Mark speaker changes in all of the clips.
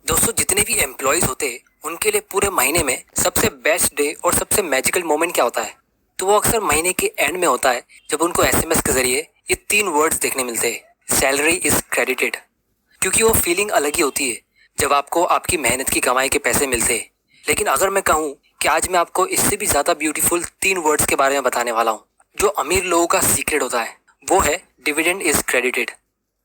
Speaker 1: दोस्तों, जितने भी एम्प्लॉयज होते हैं उनके लिए पूरे महीने में सबसे बेस्ट डे और सबसे मैजिकल मोमेंट क्या होता है? तो वो अक्सर महीने के एंड में होता है, जब उनको एसएमएस के जरिए ये 3 वर्ड्स देखने मिलते हैं, सैलरी इज क्रेडिटेड। क्योंकि वो फीलिंग अलग ही होती है जब आपको आपकी मेहनत की कमाई के पैसे मिलते हैं। लेकिन अगर मैं कहूँ कि आज मैं आपको इससे भी ज्यादा ब्यूटीफुल 3 वर्ड्स के बारे में बताने वाला हूँ, जो अमीर लोगों का सीक्रेट होता है, वो है डिविडेंड इज क्रेडिटेड।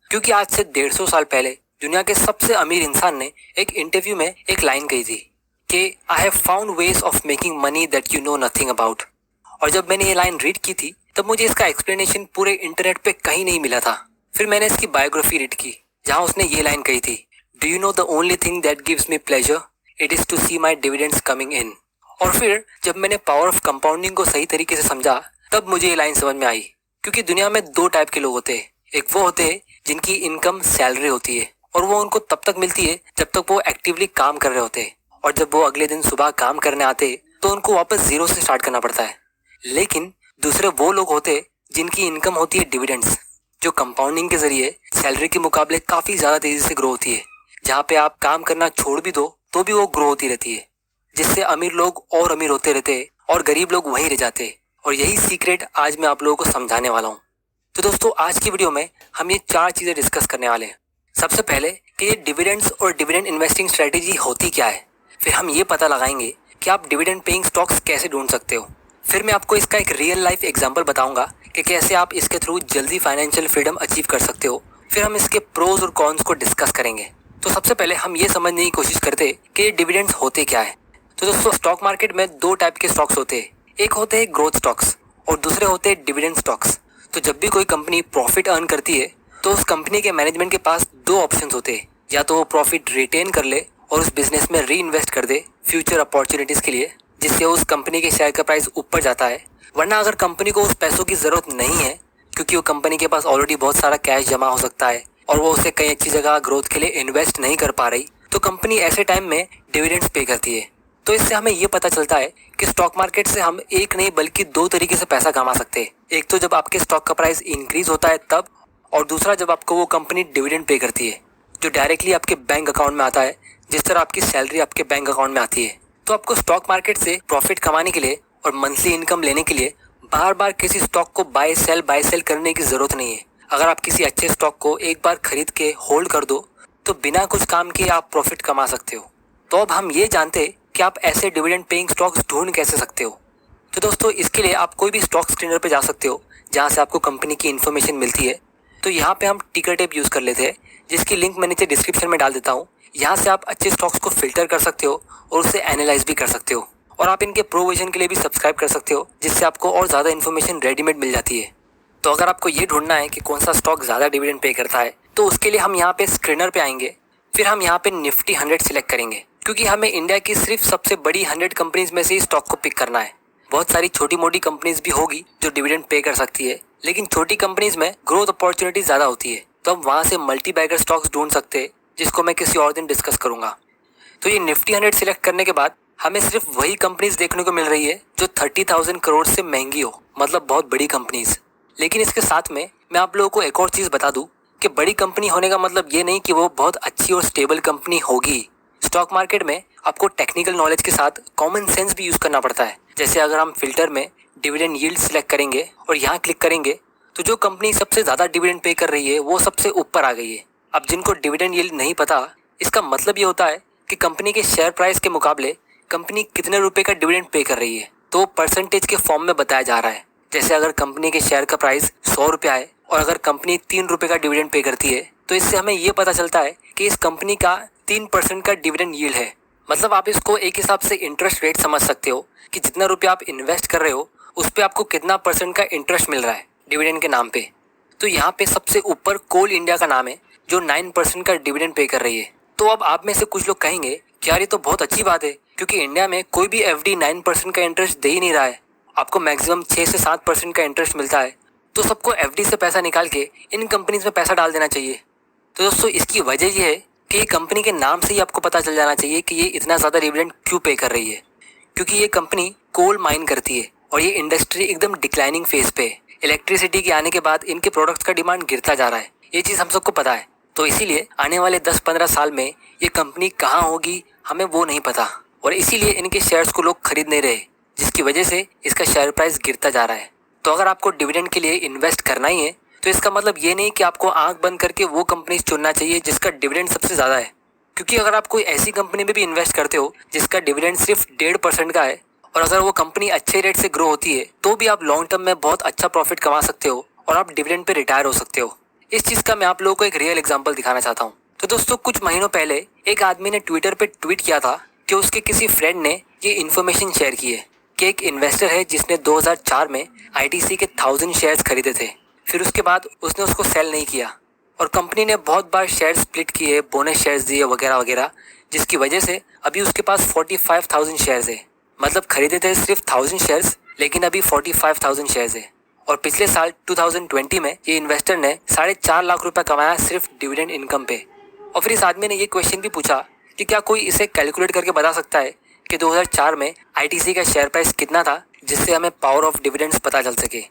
Speaker 1: क्योंकि आज से 150 साल पहले दुनिया के सबसे अमीर इंसान ने एक इंटरव्यू में एक लाइन कही थी कि I have found ways of making money that you know nothing about. और जब मैंने ये लाइन रीड की थी तब मुझे इसका एक्सप्लेनेशन पूरे इंटरनेट पे कहीं नहीं मिला था। फिर मैंने इसकी बायोग्राफी रीड की, जहां उसने ये लाइन कही थी, do you know the only thing that gives me pleasure, it is to see my dividends coming in. और फिर जब मैंने पावर ऑफ कंपाउंडिंग को सही तरीके से समझा तब मुझे ये लाइन समझ में आई। क्योंकि दुनिया में 2 टाइप के लोग होते हैं। एक वो होते हैं जिनकी इनकम सैलरी होती है और वो उनको तब तक मिलती है जब तक वो एक्टिवली काम कर रहे होते हैं, और जब वो अगले दिन सुबह काम करने आते हैं तो उनको वापस जीरो से स्टार्ट करना पड़ता है। लेकिन दूसरे वो लोग होते हैं जिनकी इनकम होती है डिविडेंड्स, जो कंपाउंडिंग के जरिए सैलरी के मुकाबले काफी ज्यादा तेजी से ग्रो होती है। जहाँ पे आप काम करना छोड़ भी दो तो भी वो ग्रो होती रहती है, जिससे अमीर लोग और अमीर होते रहते हैं और गरीब लोग वहीं रह जाते हैं। और यही सीक्रेट आज मैं आप लोगों को समझाने वाला हूँ। तो दोस्तों, आज की वीडियो में हम ये 4 चीजें डिस्कस करने वाले हैं। सबसे पहले कि ये डिविडेंड्स और डिविडेंड इन्वेस्टिंग स्ट्रेटेजी होती क्या है। फिर हम ये पता लगाएंगे कि आप डिविडेंड पेइंग स्टॉक्स कैसे ढूंढ सकते हो। फिर मैं आपको इसका एक रियल लाइफ एग्जांपल बताऊंगा कि कैसे आप इसके थ्रू जल्दी फाइनेंशियल फ्रीडम अचीव कर सकते हो। फिर हम इसके प्रोज और कॉन्स को डिस्कस करेंगे। तो सबसे पहले हम ये समझने की कोशिश करते हैं कि ये डिविडेंड्स होते क्या है। तो दोस्तों, स्टॉक मार्केट में 2 टाइप के स्टॉक्स होते हैं। एक होते हैं ग्रोथ स्टॉक्स और दूसरे होते हैं डिविडेंड स्टॉक्स। तो जब भी कोई कंपनी प्रॉफिट अर्न करती है तो उस कंपनी के मैनेजमेंट के पास 2 ऑप्शंस होते हैं। या तो वो प्रॉफिट रिटेन कर ले और उस बिजनेस में री इन्वेस्ट कर दे फ्यूचर अपॉर्चुनिटीज के लिए, जिससे उस कंपनी के शेयर का प्राइस ऊपर जाता है। वरना अगर कंपनी को उस पैसों की जरूरत नहीं है, क्योंकि वो कंपनी के पास ऑलरेडी बहुत सारा कैश जमा हो सकता है और वो उसे कई अच्छी जगह ग्रोथ के लिए इन्वेस्ट नहीं कर पा रही, तो कंपनी ऐसे टाइम में डिविडेंड्स पे करती है। तो इससे हमें ये पता चलता है कि स्टॉक मार्केट से हम एक नहीं बल्कि 2 तरीके से पैसा कमा सकते हैं। एक तो जब आपके स्टॉक का प्राइस इंक्रीज होता है तब, और दूसरा जब आपको वो कंपनी डिविडेंड पे करती है, जो डायरेक्टली आपके बैंक अकाउंट में आता है, जिस तरह आपकी सैलरी आपके बैंक अकाउंट में आती है। तो आपको स्टॉक मार्केट से प्रॉफिट कमाने के लिए और मंथली इनकम लेने के लिए बार बार किसी स्टॉक को बाय सेल करने की जरूरत नहीं है। अगर आप किसी अच्छे स्टॉक को एक बार खरीद के होल्ड कर दो तो बिना कुछ काम किए आप प्रॉफिट कमा सकते हो। तो अब हम ये जानते हैं कि आप ऐसे डिविडेंड पेइंग स्टॉक्स ढूंढ कैसे सकते हो। तो दोस्तों, इसके लिए आप कोई भी स्टॉक स्क्रीनर पे जा सकते हो जहाँ से आपको कंपनी की इन्फॉर्मेशन मिलती है। तो यहाँ पे हम टिकर टेप यूज कर लेते हैं, जिसकी लिंक मैं नीचे डिस्क्रिप्शन में डाल देता हूँ। यहाँ से आप अच्छे स्टॉक्स को फिल्टर कर सकते हो और उसे एनालाइज भी कर सकते हो। और आप इनके प्रोविजन के लिए भी सब्सक्राइब कर सकते हो, जिससे आपको और ज़्यादा इन्फॉर्मेशन रेडीमेड मिल जाती है। तो अगर आपको ये ढूंढना है कि कौन सा स्टॉक ज़्यादा डिविडेंड पे करता है, तो उसके लिए हम यहाँ पे स्क्रीनर पे आएंगे। फिर हम यहाँ पे निफ्टी 100 सिलेक्ट करेंगे, क्योंकि हमें इंडिया की सिर्फ सबसे बड़ी 100 कंपनीज में से ही स्टॉक को पिक करना है। बहुत सारी छोटी मोटी कंपनीज भी होगी जो डिविडेंड पे कर सकती है, लेकिन छोटी कंपनीज में ग्रोथ अपॉर्चुनिटी ज़्यादा होती है। तो हम वहाँ से मल्टी बैगर स्टॉक्स ढूंढ सकते हैं, जिसको मैं किसी और दिन डिस्कस करूंगा। तो ये निफ्टी 100 सिलेक्ट करने के बाद हमें सिर्फ वही कंपनीज देखने को मिल रही है जो 30,000 करोड़ से महंगी हो, मतलब बहुत बड़ी कंपनीज। लेकिन इसके साथ में मैं आप लोगों को एक और चीज़ बता दूं कि बड़ी कंपनी होने का मतलब ये नहीं कि वो बहुत अच्छी और स्टेबल कंपनी होगी। स्टॉक मार्केट में आपको टेक्निकल नॉलेज के साथ कॉमन सेंस भी यूज़ करना पड़ता है। जैसे अगर हम फिल्टर में डिविडेंड यील्ड सिलेक्ट करेंगे और यहाँ क्लिक करेंगे तो जो कंपनी सबसे ज़्यादा डिविडेंड पे कर रही है वो सबसे ऊपर आ गई है। अब जिनको डिविडेंड यील्ड नहीं पता, इसका मतलब ये होता है कि कंपनी के शेयर प्राइस के मुकाबले कंपनी कितने रुपए का डिविडेंड पे कर रही है, तो परसेंटेज के फॉर्म में बताया जा रहा है। जैसे अगर कंपनी के शेयर का प्राइस 100 रुपया है और अगर कंपनी 3 रुपये का डिविडेंड पे करती है, तो इससे हमें ये पता चलता है कि इस कंपनी का 3% का डिविडेंड यील्ड है। मतलब आप इसको एक हिसाब से इंटरेस्ट रेट समझ सकते हो कि जितना रुपया आप इन्वेस्ट कर रहे हो उस पर आपको कितना % का इंटरेस्ट मिल रहा है डिविडेंड के नाम पे। तो यहाँ पे सबसे ऊपर कोल इंडिया का नाम है जो 9% का डिविडेंड पे कर रही है। तो अब आप में से कुछ लोग कहेंगे कि यार ये तो बहुत अच्छी बात है, क्योंकि इंडिया में कोई भी एफडी 9% का इंटरेस्ट दे ही नहीं रहा है, आपको मैक्सिमम 6 से 7% का इंटरेस्ट मिलता है। तो सबको एफडी से पैसा निकाल के इन कंपनीज में पैसा डाल देना चाहिए। तो दोस्तों, इसकी वजह ये है कि ये कंपनी के नाम से ही आपको पता चल जाना चाहिए कि ये इतना ज़्यादा डिविडेंड क्यों पे कर रही है। क्योंकि ये कंपनी कोल माइन करती है और ये इंडस्ट्री एकदम डिक्लाइनिंग फेज पे है। इलेक्ट्रिसिटी के आने के बाद इनके प्रोडक्ट्स का डिमांड गिरता जा रहा है, ये चीज़ हम सबको पता है। तो इसीलिए आने वाले 10-15 साल में ये कंपनी कहाँ होगी हमें वो नहीं पता, और इसीलिए इनके शेयर्स को लोग खरीद नहीं रहे, जिसकी वजह से इसका शेयर प्राइस गिरता जा रहा है। तो अगर आपको डिविडेंड के लिए इन्वेस्ट करना ही है तो इसका मतलब ये नहीं कि आपको आंख बंद करके वो कंपनी चुनना चाहिए जिसका डिविडेंड सबसे ज़्यादा है। क्योंकि अगर आप कोई ऐसी कंपनी में भी इन्वेस्ट करते हो जिसका डिविडेंड सिर्फ 1.5% का है, और अगर वो कंपनी अच्छे रेट से ग्रो होती है तो भी आप लॉन्ग टर्म में बहुत अच्छा प्रॉफिट कमा सकते हो और आप डिविडेंड पे रिटायर हो सकते हो। इस चीज़ का मैं आप लोगों को एक रियल एग्जांपल दिखाना चाहता हूँ। तो दोस्तों, कुछ महीनों पहले एक आदमी ने ट्विटर पे ट्वीट किया था कि उसके किसी फ्रेंड ने ये इन्फॉर्मेशन शेयर की है कि एक इन्वेस्टर है जिसने 2004 में आईटीसी के 1000 शेयर्स खरीदे थे। फिर उसके बाद उसने उसको सेल नहीं किया और कंपनी ने बहुत बार शेयर स्प्लिट किए, बोनस शेयर्स दिए वगैरह वगैरह, जिसकी वजह से अभी उसके पास 45,000 शेयर्स है। मतलब खरीदे थे सिर्फ 1000 शेयर्स, लेकिन अभी 45,000 शेयर्स है। और पिछले साल 2020 में ये इन्वेस्टर ने 4.5 लाख रुपए कमाया सिर्फ डिविडेंड इनकम पे। और फिर इस आदमी ने ये क्वेश्चन भी पूछा कि क्या कोई इसे कैलकुलेट करके बता सकता है कि 2004 में आईटीसी का शेयर प्राइस कितना था, जिससे हमें पावर ऑफ डिविडेंड्स पता चल सके।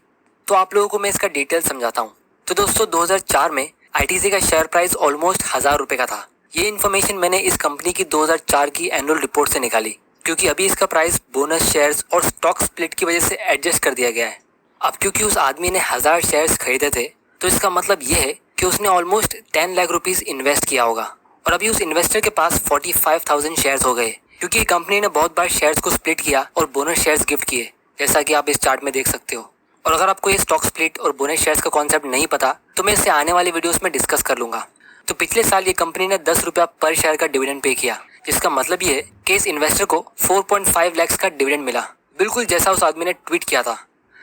Speaker 1: तो आप लोगों को मैं इसका डिटेल समझाता हूँ। तो दोस्तों, 2004 में आईटीसी का शेयर प्राइस ऑलमोस्ट 1000 रुपये का था। ये इन्फॉर्मेशन मैंने इस कंपनी की 2004 की एनुअल रिपोर्ट से निकाली, क्योंकि अभी इसका प्राइस बोनस शेयर्स और स्टॉक स्प्लिट की वजह से एडजस्ट कर दिया गया है। अब क्योंकि उस आदमी ने 1000 शेयर्स खरीदे थे, तो इसका मतलब ये है कि उसने ऑलमोस्ट 10 लाख रुपीस इन्वेस्ट किया होगा, और अभी उस इन्वेस्टर के पास 45,000 शेयर्स हो गए, क्योंकि कंपनी ने बहुत बार शेयर्स को स्प्लिट किया और बोनस शेयर्स गिफ्ट किए, जैसा कि आप इस चार्ट में देख सकते हो। और अगर आपको ये स्टॉक स्प्लिट और बोनस शेयर्स का कॉन्सेप्ट नहीं पता तो मैं इससे आने वाले वीडियोस में डिस्कस कर लूंगा। तो पिछले साल ये कंपनी ने 10 रुपया पर शेयर का डिविडेंड पे किया, जिसका मतलब ये है कि इस इन्वेस्टर को 4.5 लाख का डिविडेंड मिला, बिल्कुल जैसा उस आदमी ने ट्वीट किया था।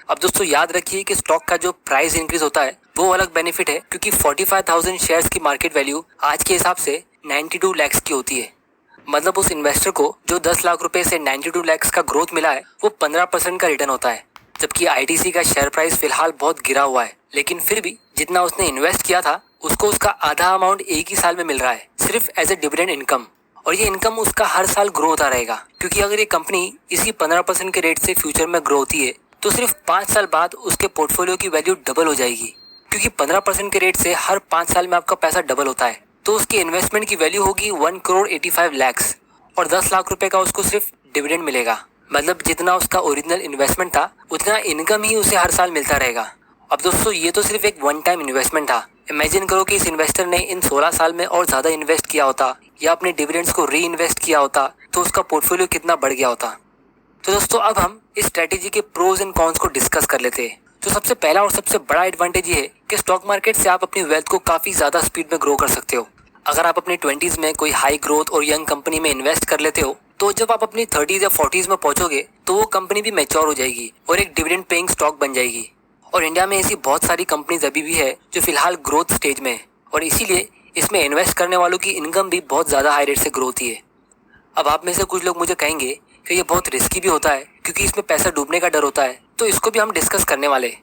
Speaker 1: अब दोस्तों, याद रखिए कि स्टॉक का जो प्राइस इंक्रीज होता है वो अलग बेनिफिट है, क्योंकि 45,000 शेयर्स की मार्केट वैल्यू आज के हिसाब से 92 लाख की होती है। मतलब उस इन्वेस्टर को जो 10 लाख रुपए से 92 लाख का ग्रोथ मिला है वो 15% का रिटर्न होता है। जबकि आईटीसी का शेयर प्राइस फिलहाल बहुत गिरा हुआ है, लेकिन फिर भी जितना उसने इन्वेस्ट किया था उसको उसका आधा अमाउंट एक ही साल में मिल रहा है, सिर्फ एज ए डिविडेंड इनकम। और ये इनकम उसका हर साल ग्रो होता रहेगा, क्योंकि अगर ये कंपनी इसी 15% के रेट से फ्यूचर में ग्रो होती है तो सिर्फ 5 साल बाद उसके पोर्टफोलियो की वैल्यू डबल हो जाएगी। क्योंकि 15% के रेट से हर 5 साल में आपका पैसा डबल होता है, तो उसके इन्वेस्टमेंट की वैल्यू होगी 1,85 लाख, और 10 लाख रुपए का उसको सिर्फ डिविडेंड मिलेगा। मतलब जितना उसका ओरिजिनल इन्वेस्टमेंट था उतना इनकम ही उसे हर साल मिलता रहेगा। अब दोस्तों, ये तो सिर्फ एक वन टाइम इन्वेस्टमेंट था। इमेजिन करो कि इस इन्वेस्टर ने इन 16 साल में और ज़्यादा इन्वेस्ट किया होता या अपने डिविडेंड्स को री इन्वेस्ट किया होता तो उसका पोर्टफोलियो कितना बढ़ गया होता। तो दोस्तों, अब हम इस स्ट्रेटेजी के प्रोज एंड कॉन्स को डिस्कस कर लेते हैं। तो सबसे पहला और सबसे बड़ा एडवांटेज ये है कि स्टॉक मार्केट से आप अपनी वेल्थ को काफ़ी ज़्यादा स्पीड में ग्रो कर सकते हो। अगर आप अपनी 20s में कोई हाई ग्रोथ और यंग कंपनी में इन्वेस्ट कर लेते हो तो जब आप अपनी 30s या 40s में पहुंचोगे तो वो कंपनी भी मैच्योर हो जाएगी और एक डिविडेंड पेइंग स्टॉक बन जाएगी। और इंडिया में ऐसी बहुत सारी कंपनीज अभी भी है जो फिलहाल ग्रोथ स्टेज में है, और इसीलिए इसमें इन्वेस्ट करने वालों की इनकम भी बहुत ज़्यादा हाई रेट से ग्रो होती है। अब आप में से कुछ लोग मुझे कहेंगे कि ये बहुत रिस्की भी होता है क्योंकि इसमें पैसा डूबने का डर होता है, तो इसको भी हम डिस्कस करने वाले।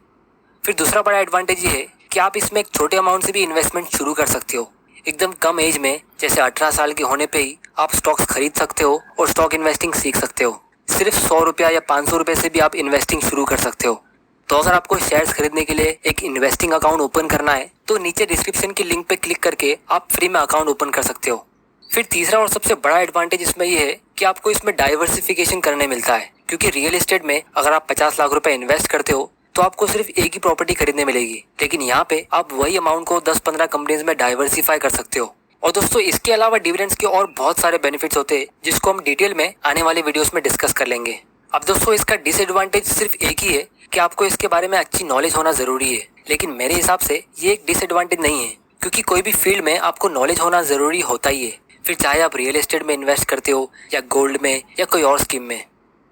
Speaker 1: फिर दूसरा बड़ा एडवांटेज ये है कि आप इसमें एक छोटे अमाउंट से भी इन्वेस्टमेंट शुरू कर सकते हो। एकदम कम एज में, जैसे 18 साल के होने पे ही आप स्टॉक्स खरीद सकते हो और स्टॉक इन्वेस्टिंग सीख सकते हो। सिर्फ 100 रुपया या 500 रुपये से भी आप इन्वेस्टिंग शुरू कर सकते हो। तो अगर आपको शेयर्स खरीदने के लिए एक इन्वेस्टिंग अकाउंट ओपन करना है तो नीचे डिस्क्रिप्शन की लिंक पे क्लिक करके आप फ्री में अकाउंट ओपन कर सकते हो। फिर तीसरा और सबसे बड़ा एडवांटेज इसमें ये है कि आपको इसमें डाइवर्सिफिकेशन करने मिलता है, क्योंकि रियल एस्टेट में अगर आप 50 लाख रुपए इन्वेस्ट करते हो तो आपको सिर्फ एक ही प्रॉपर्टी खरीदने मिलेगी, लेकिन यहाँ पे आप वही अमाउंट को 10-15 कंपनीज में डाइवर्सिफाई कर सकते हो। और दोस्तों, इसके अलावा डिविडेंड्स के और बहुत सारे बेनिफिट्स होते हैं जिसको हम डिटेल में आने वाले वीडियोस में डिस्कस कर लेंगे। अब दोस्तों, इसका डिसएडवांटेज सिर्फ एक ही है कि आपको इसके बारे में अच्छी नॉलेज होना जरूरी है, लेकिन मेरे हिसाब से ये एक डिसएडवांटेज नहीं है, क्योंकि कोई भी फील्ड में आपको नॉलेज होना जरूरी होता ही है। फिर चाहे आप रियल एस्टेट में इन्वेस्ट करते हो या गोल्ड में या कोई और स्कीम में।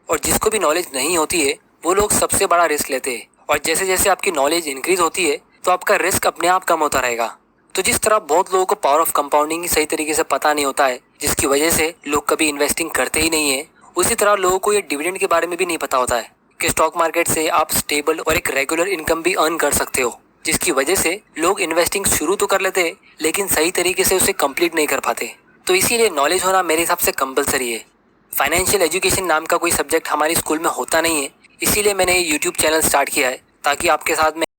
Speaker 1: और जिसको भी नॉलेज नहीं होती है वो लोग सबसे बड़ा रिस्क लेते हैं, और जैसे जैसे आपकी नॉलेज इंक्रीज होती है तो आपका रिस्क अपने आप कम होता रहेगा। तो जिस तरह बहुत लोगों को पावर ऑफ कंपाउंडिंग ही सही तरीके से पता नहीं होता है, जिसकी वजह से लोग कभी इन्वेस्टिंग करते ही नहीं है, उसी तरह लोगों को ये डिविडेंड के बारे में भी नहीं पता होता है कि स्टॉक मार्केट से आप स्टेबल और एक रेगुलर इनकम भी अर्न कर सकते हो, जिसकी वजह से लोग इन्वेस्टिंग शुरू तो कर लेते हैं लेकिन सही तरीके से उसे कंप्लीट नहीं कर पाते। तो इसीलिए नॉलेज होना मेरे हिसाब से कंपलसरी है। फाइनेंशियल एजुकेशन नाम का कोई सब्जेक्ट हमारे स्कूल में होता नहीं है, इसीलिए मैंने ये यूट्यूब चैनल स्टार्ट किया है ताकि आपके साथ में